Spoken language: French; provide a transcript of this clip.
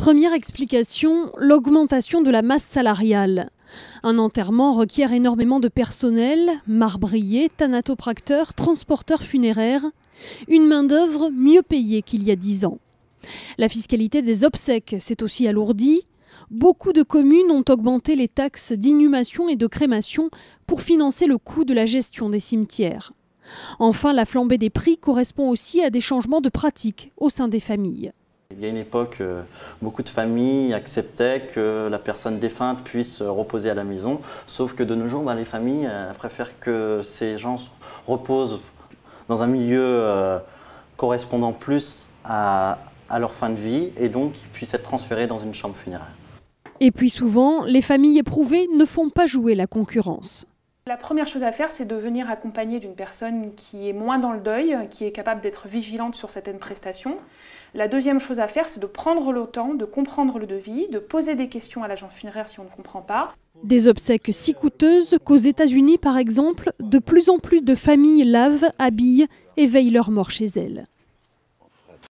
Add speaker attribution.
Speaker 1: Première explication, l'augmentation de la masse salariale. Un enterrement requiert énormément de personnel, marbriers, thanatopracteurs, transporteurs funéraires, une main-d'œuvre mieux payée qu'il y a 10 ans. La fiscalité des obsèques s'est aussi alourdie. Beaucoup de communes ont augmenté les taxes d'inhumation et de crémation pour financer le coût de la gestion des cimetières. Enfin, la flambée des prix correspond aussi à des changements de pratiques au sein des familles.
Speaker 2: Il y a une époque, beaucoup de familles acceptaient que la personne défunte puisse reposer à la maison, sauf que de nos jours, les familles préfèrent que ces gens reposent dans un milieu correspondant plus à leur fin de vie et donc qu'ils puissent être transférés dans une chambre funéraire.
Speaker 1: Et puis souvent, les familles éprouvées ne font pas jouer la concurrence.
Speaker 3: La première chose à faire, c'est de venir accompagner d'une personne qui est moins dans le deuil, qui est capable d'être vigilante sur certaines prestations. La deuxième chose à faire, c'est de prendre le temps de comprendre le devis, de poser des questions à l'agent funéraire si on ne comprend pas.
Speaker 1: Des obsèques si coûteuses qu'aux États-Unis, par exemple, de plus en plus de familles lavent, habillent et veillent leur mort chez elles.